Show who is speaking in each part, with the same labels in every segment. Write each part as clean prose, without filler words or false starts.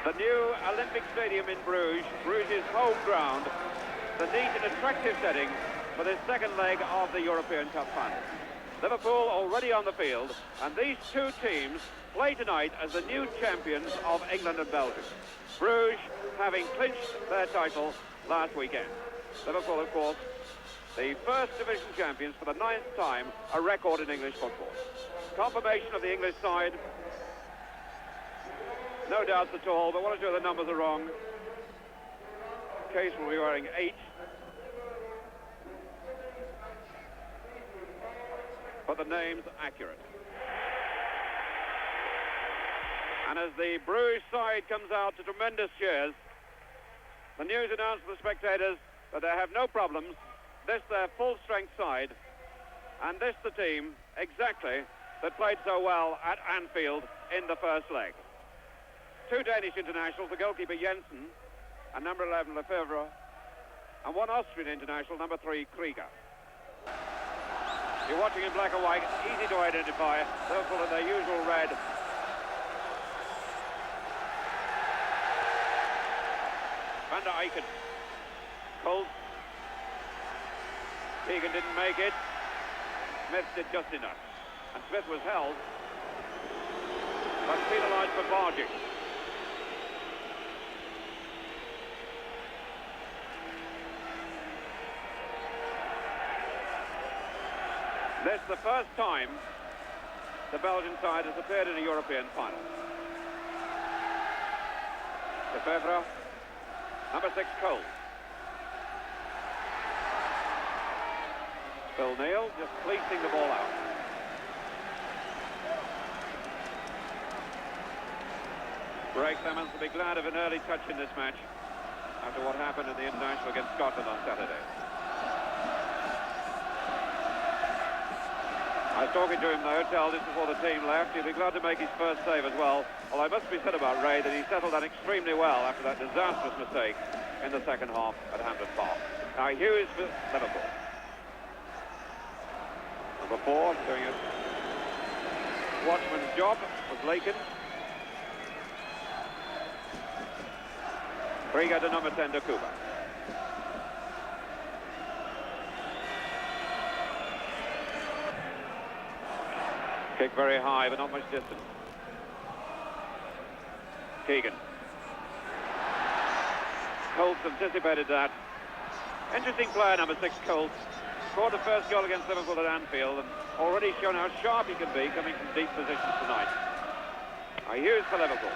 Speaker 1: The new Olympic Stadium in Bruges, Bruges' home ground, the neat and attractive setting for this second leg of the European Cup final. Liverpool already on the field, and these two teams play tonight as the new champions of England and Belgium. Bruges having clinched their title last weekend. Liverpool, of course, the first division champions for the 9th time, a record in English football. Confirmation of the English side. No doubts at all, but one or two of the numbers are wrong. Case will be wearing 8. But the name's accurate. And as the Bruges side comes out to tremendous cheers, the news announced to the spectators that they have no problems. This their full-strength side, and this the team, exactly, that played so well at Anfield in the first leg. Two Danish internationals, the goalkeeper Jensen, and number 11 Lefebvre, and one Austrian international, number 3 Krieger. You're watching in black and white, it's easy to identify. Liverpool in their usual red. Van der Eycken. Colt. Keegan didn't make it. Smith did just enough. And Smith was held, but penalised for barging. This is the first time the Belgian side has appeared in a European final. Lefebvre, number 6 Cole. Phil Neal just fleecing the ball out. Ray Clements will be glad of an early touch in this match after what happened in the international against Scotland on Saturday. I was talking to him in the hotel just before the team left. He'll be glad to make his first save as well. Although it must be said about Ray that he settled that extremely well after that disastrous mistake in the second half at Hampden Park. Now Hughes for Liverpool. Number 4 doing a watchman's job was Lakin. Brugge to number 10 to Kuba. Kick very high, but not much distance. Keegan. Colts anticipated that. Interesting player, number 6, Colts. Scored the first goal against Liverpool at Anfield and already shown how sharp he can be coming from deep positions tonight. Hughes for Liverpool.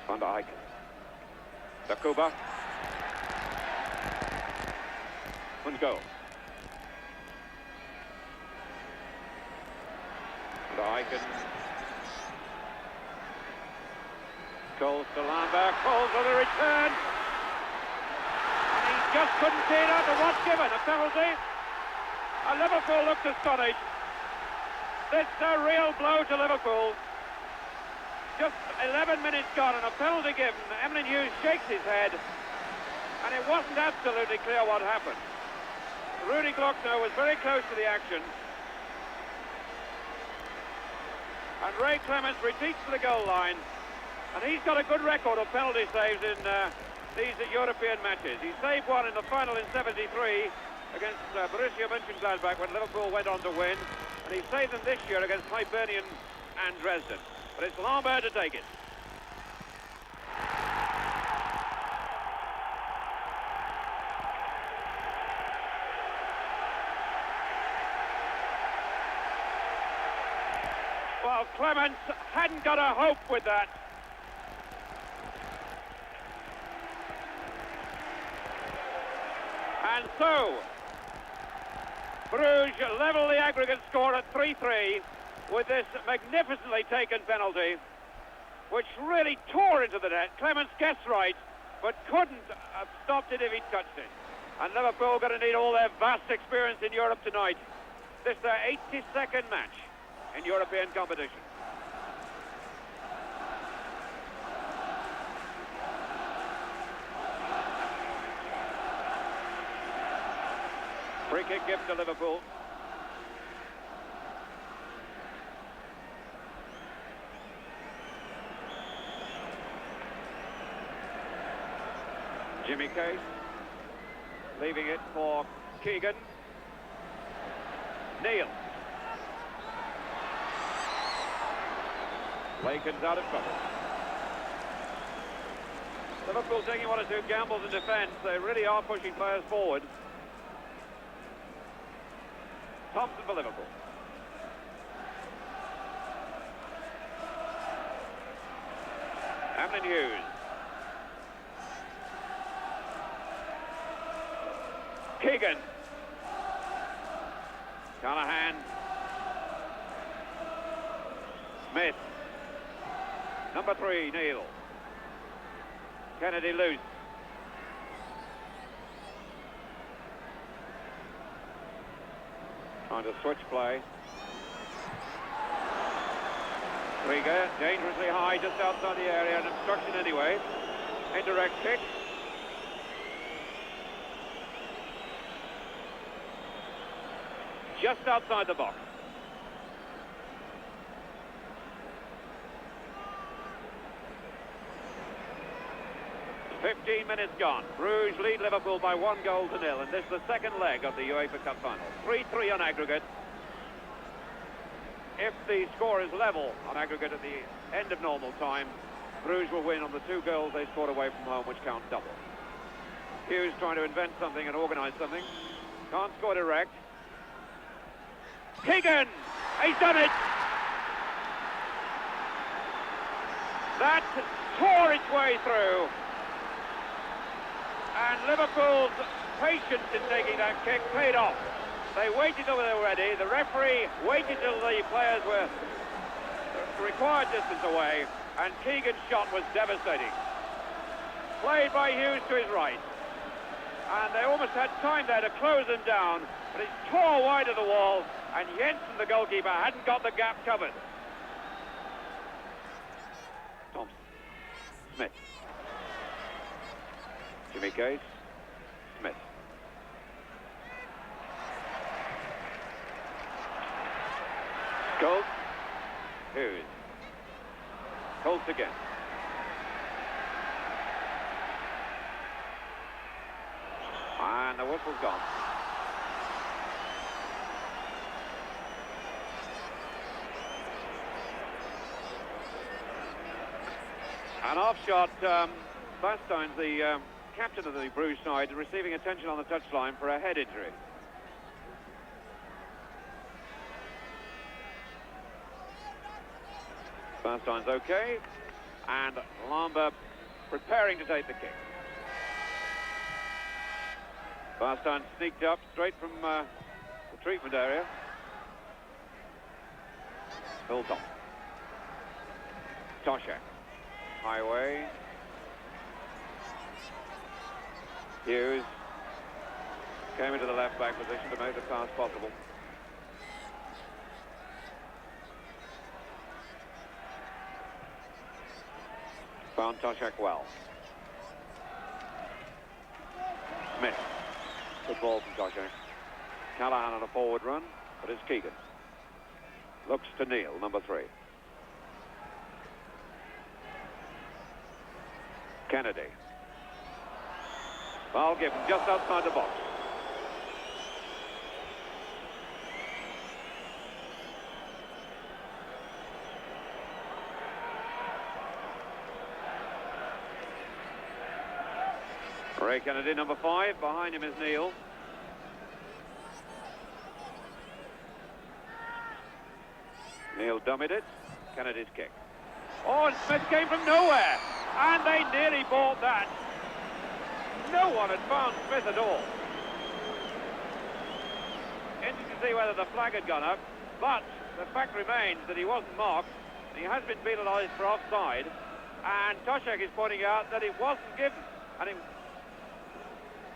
Speaker 1: Van der Eycken. Takuba. And go. Van der Eycken. Coles to Lambert. Coles for the return. And he just couldn't see it out to what's given. A penalty. And Liverpool looked astonished. This is a real blow to Liverpool. Just 11 minutes gone and a penalty given. Emlyn Hughes shakes his head. And it wasn't absolutely clear what happened. Rudy Glockner was very close to the action. And Ray Clements retreats to the goal line. And he's got a good record of penalty saves in these European matches. He saved one in the final in '73 against Borussia Mönchengladbach when Liverpool went on to win. And he saved them this year against Hibernian and Dresden. But it's Lambert to take it. Well, Clements hadn't got a hope with that. And so, Bruges level the aggregate score at 3-3 with this magnificently taken penalty, which really tore into the net. Clements guessed right, but couldn't have stopped it if he'd touched it. And Liverpool going to need all their vast experience in Europe tonight. This is their 82nd match in European competition. Free kick given to Liverpool. Jimmy Case, leaving it for Keegan. Neil. Laken's out of trouble. Liverpool taking one or two gambles in defence. They really are pushing players forward. Thompson for Liverpool. Hamlin Hughes. Keegan. Callahan. Smith. Number 3, Neil. Kennedy loose. Trying to switch play. Brugge, dangerously high, just outside the area, an obstruction anyway. Indirect kick. Just outside the box. "15 minutes gone. Bruges lead Liverpool by 1-0, and this is the second leg of the UEFA Cup final. 3-3 on aggregate. If the score is level on aggregate at the end of normal time, Bruges will win on the 2 goals they scored away from home, which count double. Hughes trying to invent something and organise something. Can't score direct. Keegan! He's done it! That tore its way through. And Liverpool's patience in taking that kick paid off. They waited till they were ready. The referee waited till the players were the required distance away, and Keegan's shot was devastating. Played by Hughes to his right. And they almost had time there to close him down, but it tore wide of the wall, and Jensen, the goalkeeper, hadn't got the gap covered. Thompson. Smith. Jimmy Case. Smith. Colts. Hughes. Colts again. And the whistle's gone. An off-shot, Bastian's the captain of the Bruges side, receiving attention on the touchline for a head injury. Bastian's okay, and Lambert preparing to take the kick. Bastien sneaked up straight from the treatment area. Phil Thompson. Toshak. Highway. Hughes came into the left-back position to make the pass possible. Found Toshak well. Smith. Good ball from Toshak. Callahan on a forward run, but it's Keegan. Looks to Neil, number 3. Kennedy. Foul given just outside the box. Ray Kennedy, number 5. Behind him is Neil. Neil dummied it. Kennedy's kick. Oh, and Smith came from nowhere. And they nearly bought that. No one had found Smith at all. Interesting to see whether the flag had gone up, but the fact remains that he wasn't marked. He has been penalised for offside, and Toshak is pointing out that it wasn't given. And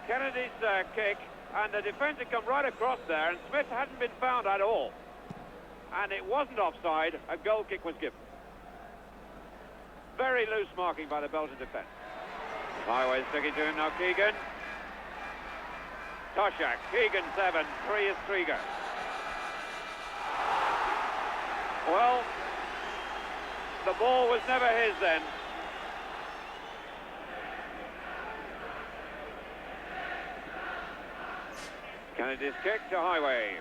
Speaker 1: Kennedy's kick, and the defence had come right across there, and Smith hadn't been found at all. And it wasn't offside, a goal kick was given. Very loose marking by the Belgian defence. Highway sticking to him now, Keegan. Toshak, Keegan 7, 3 is Krieger. Well, the ball was never his then. it is kicked to Highway.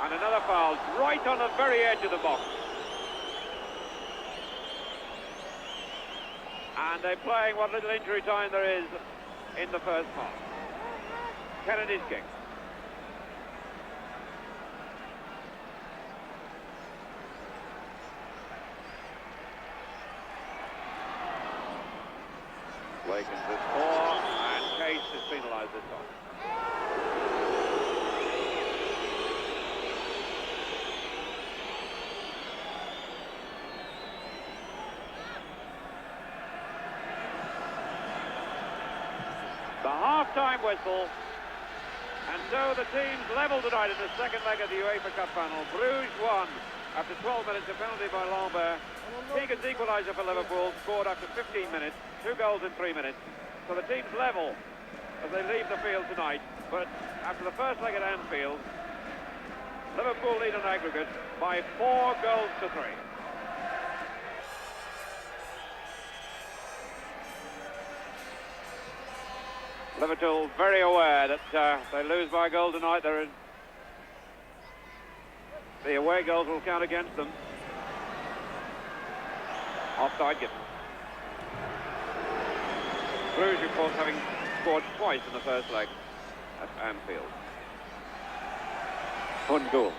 Speaker 1: And another foul right on the very edge of the box. And they're playing what little injury time there is in the first half. Kennedy's kick. Lakens this 4, and Case is penalised this time. The half-time whistle, and so the teams level tonight in the second leg of the UEFA Cup final. Bruges won after 12 minutes, a penalty by Lambert. Keegan's equaliser for Liverpool scored after 15 minutes, 2 goals in 3 minutes. So the teams level as they leave the field tonight. But after the first leg at Anfield, Liverpool lead on aggregate by 4 goals to 3. Liverpool very aware that they lose by a goal tonight. The away goals will count against them. Offside given. Brugge, of course, having scored twice in the first leg at Anfield. Hundgool.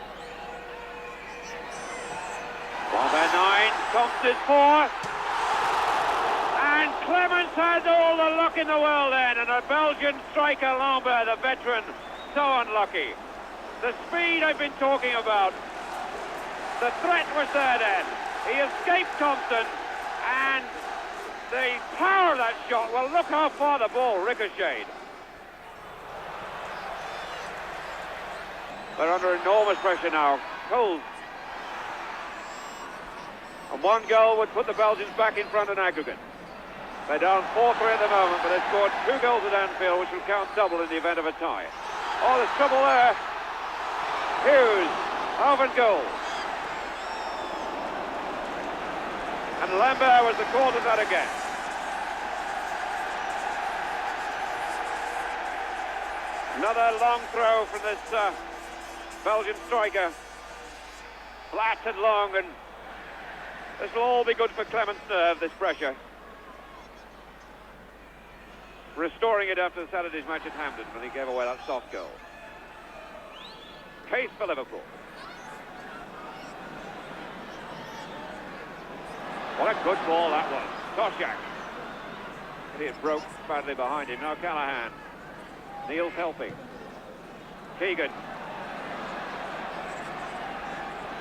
Speaker 1: Lambert 9, Thompson is 4. And Clemens had all the luck in the world then, and a Belgian striker, Lambert, the veteran, so unlucky. The speed I've been talking about, the threat was there then. He escaped Thompson, and the power of that shot, well, look how far the ball ricocheted. They're under enormous pressure now. Cold. And 1 goal would put the Belgians back in front in aggregate. They're down 4-3 at the moment, but they've scored 2 goals at Anfield, which will count double in the event of a tie. Oh, there's trouble there. Hughes, open goal. And Lambert was the cause of that again. Another long throw from this Belgian striker. Flat and long, and this will all be good for Clemens' nerve, this pressure. Restoring it after Saturday's match at Hampden when he gave away that soft goal. Case for Liverpool. What a good ball that was. Toshak. It broke badly behind him. Now Callahan. Neil's helping. Keegan.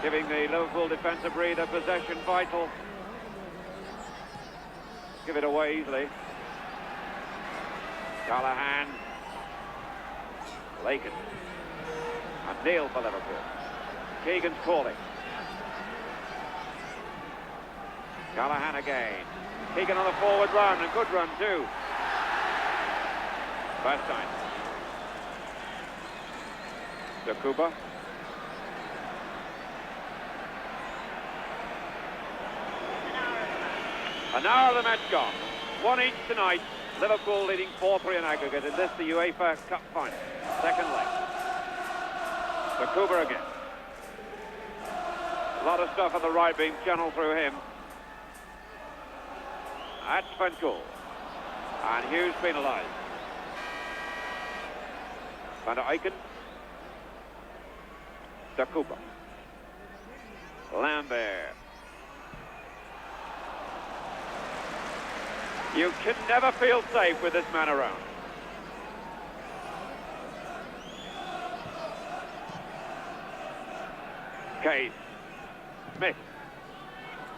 Speaker 1: Giving the Liverpool defence a breather. Possession vital. Give it away easily. Callahan. Lakin. And Neil for Liverpool. Keegan's calling. Callahan again. Keegan on the forward run, a good run too. Bastine. To Cooper. An hour of the match gone. 1 each tonight. Liverpool leading 4-3 in aggregate in this, the UEFA Cup final. Second leg. To Cooper again. A lot of stuff on the right being channeled through him. That's Van Gool. And Hughes penalised. Van der Eycken. To Cooper. Lambert. You can never feel safe with this man around. Case. Smith.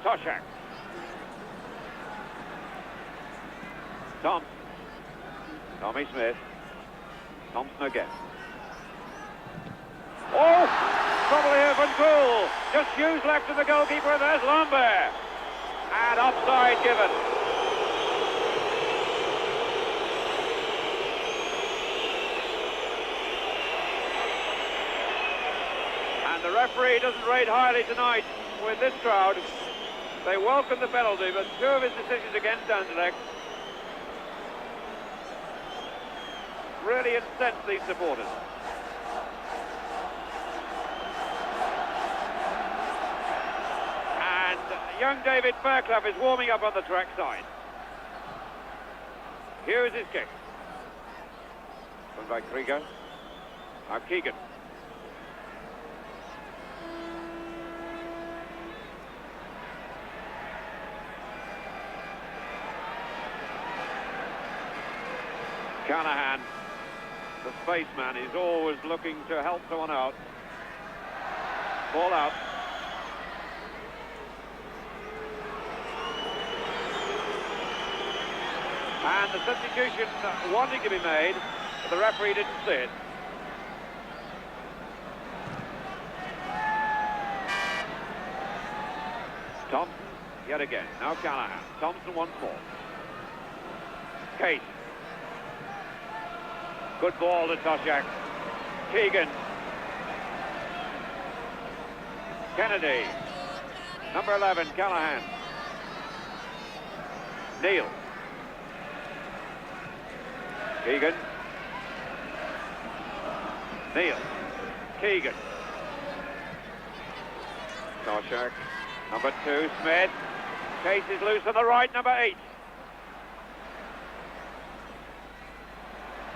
Speaker 1: Toshak. Thompson. Tommy Smith. Thompson again. Oh! Trouble here for Gould. Just Hughes left to the goalkeeper. There's Lambert. And offside given. And the referee doesn't rate highly tonight with this crowd. They welcome the penalty, but 2 of his decisions against Anderlecht really incensed these supporters. young David Fairclough is warming up on the track side. Here is his kick. Run by Krieger. Now Keegan. Callahan, the spaceman, is always looking to help someone out. Ball out. And the substitution wanting to be made, but the referee didn't see it. Thompson, yet again. Now Callahan. Thompson once more. Case. Good ball to Toshak. Keegan. Kennedy. Number 11, Callahan. Neil. Keegan. Neil. Keegan. Toshak. Number 2, Smith. Case is loose on the right, number 8.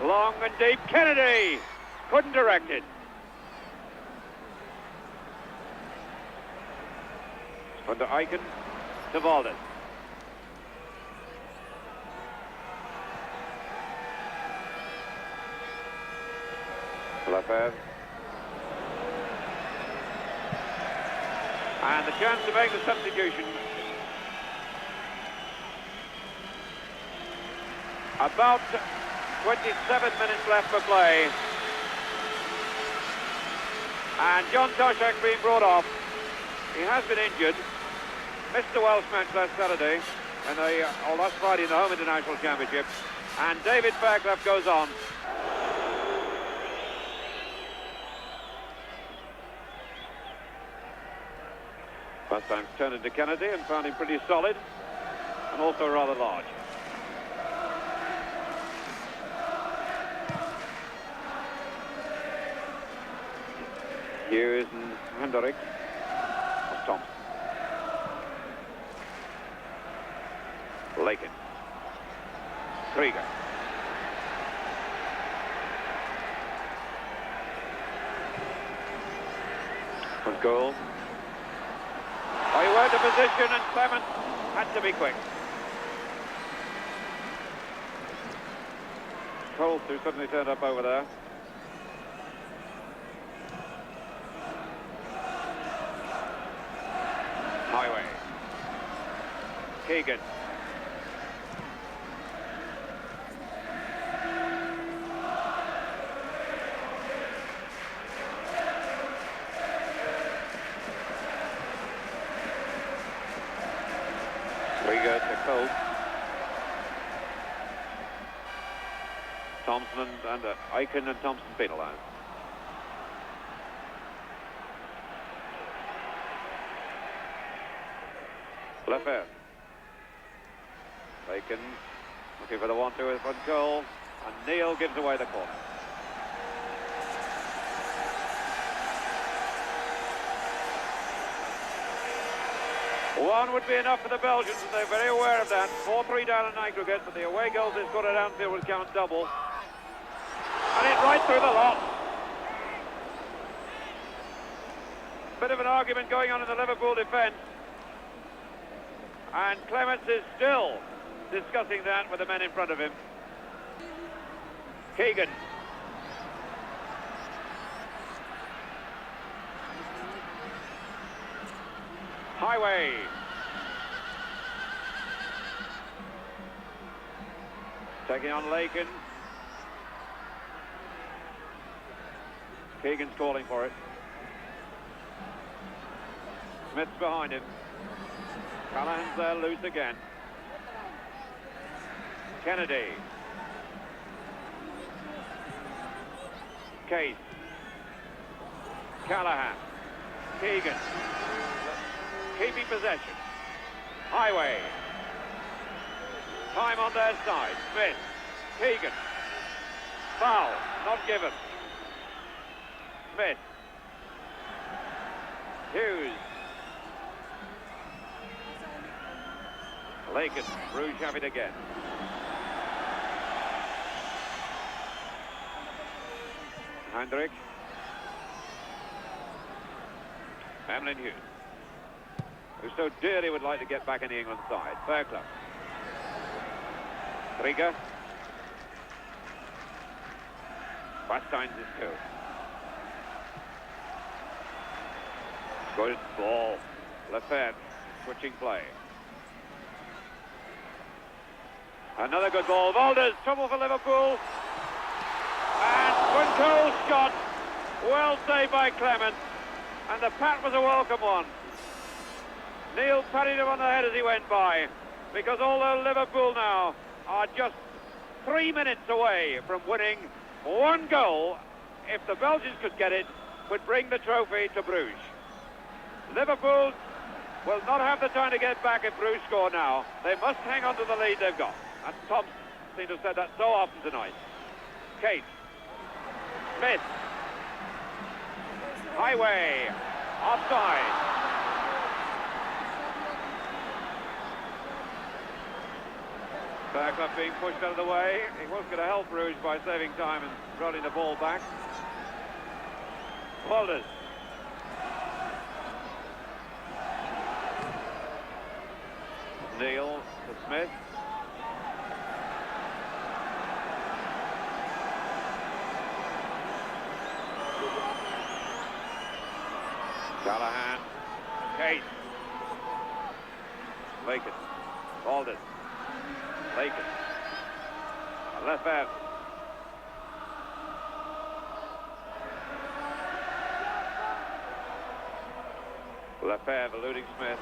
Speaker 1: Long and deep, Kennedy! Couldn't direct it. Under Eichen to Valdez. Lefebvre. And the chance to make the substitution. About 27 minutes left for play. And John Toshak being brought off. He has been injured. Missed the Welsh match last Saturday, and last Friday in the Home International Championship. And David Fairclough goes on. First time turned into Kennedy and found him pretty solid, and also rather large. Here is Hendrik. Thompson. Lakin. Krieger. From goal. Oh, he went to position and Clement had to be quick. Colt, who suddenly turned up over there. Highway. Keegan. Krieger to Colt. Thompson and Eichen and Thompson penalised. Lefebvre. Bacon looking for the 1-2 in front goal, and Neil gives away the corner. One would be enough for the Belgians, and they're very aware of that. 4-3 down in aggregate, but the away goals they scored at Anfield would count double. And it's right through the lot. Bit of an argument going on in the Liverpool defence. And Clements is still discussing that with the men in front of him. Keegan. Highway. Taking on Lakin. Keegan's calling for it. Smith's behind him. Callahan's there, loose again. Kennedy. Case. Callahan. Keegan. Keeping possession. Highway. Time on their side. Smith. Keegan. Foul. Not given. Smith. Hughes. Laken, Bruges have it again. Hendrik. Emlyn Hughes, who so dearly would like to get back in the England side. Fairclough. Brugge. Bastian's is two. Good ball. Lefebvre switching play. Another good ball. Waldes, trouble for Liverpool. And Quinto's shot. Well saved by Clement. And the pat was a welcome one. Neil patted him on the head as he went by. Because although Liverpool now are just 3 minutes away from winning one goal, if the Belgians could get it, would bring the trophy to Bruges. Liverpool will not have the time to get back if Bruges score now. They must hang on to the lead they've got. And Thompson seems to have said that so often tonight. Kate. Smith. Highway. Offside. Fairclough being pushed out of the way. He was going to help Bruges by saving time and rolling the ball back. Waldes. Neil to Smith. Callahan. Kate. Laken. Waldes. Laken. Lefebvre. Lefebvre eluding Smith.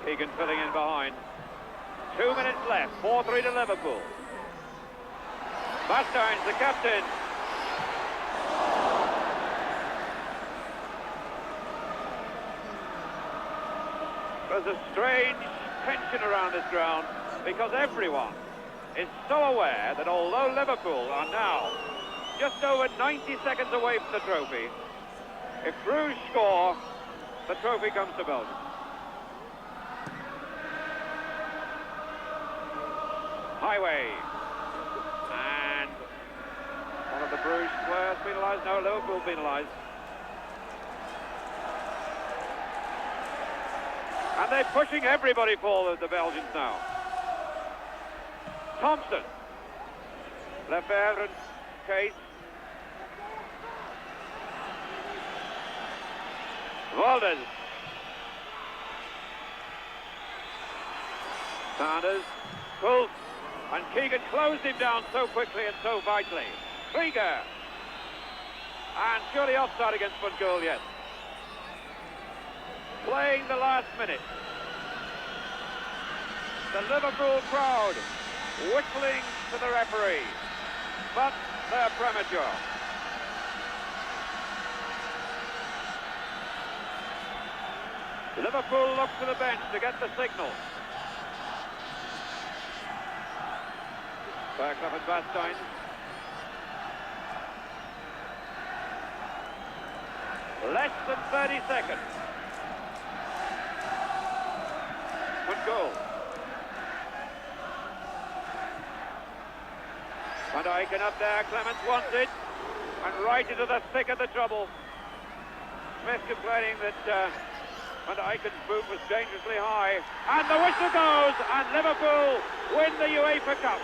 Speaker 1: Keegan filling in behind. 2 minutes left. 4-3 to Liverpool. Bastian's the captain. There's a strange tension around this ground because everyone is so aware that although Liverpool are now just over 90 seconds away from the trophy, if Bruges score, the trophy comes to Belgium. Highway. And one of the Bruges players penalised. No, Liverpool penalised. And they're pushing everybody forward, the Belgians now. Thompson. Lefebvre and Case. Waldes. Sanders. Pulse. And Keegan closed him down so quickly and so vitally. Brugge. And surely offside against Brugge, yes. Playing the last minute. The Liverpool crowd whistling to the referee. But they're premature. Liverpool look to the bench to get the signal. Fairclough and Bastien. Less than 30 seconds. Good goal. Van Dijk up there, Clements wants it, and right into the thick of the trouble. Smith complaining that Van Dijk's boot was dangerously high, and the whistle goes, and Liverpool win the UEFA Cup.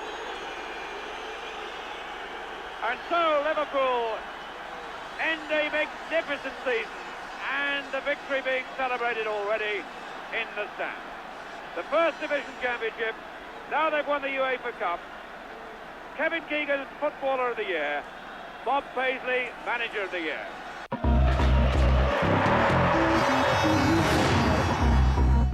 Speaker 1: And so Liverpool end a magnificent season, and the victory being celebrated already in the stand. The First Division Championship, now they've won the UEFA Cup. Kevin Keegan, Footballer of the Year. Bob Paisley, Manager of the Year.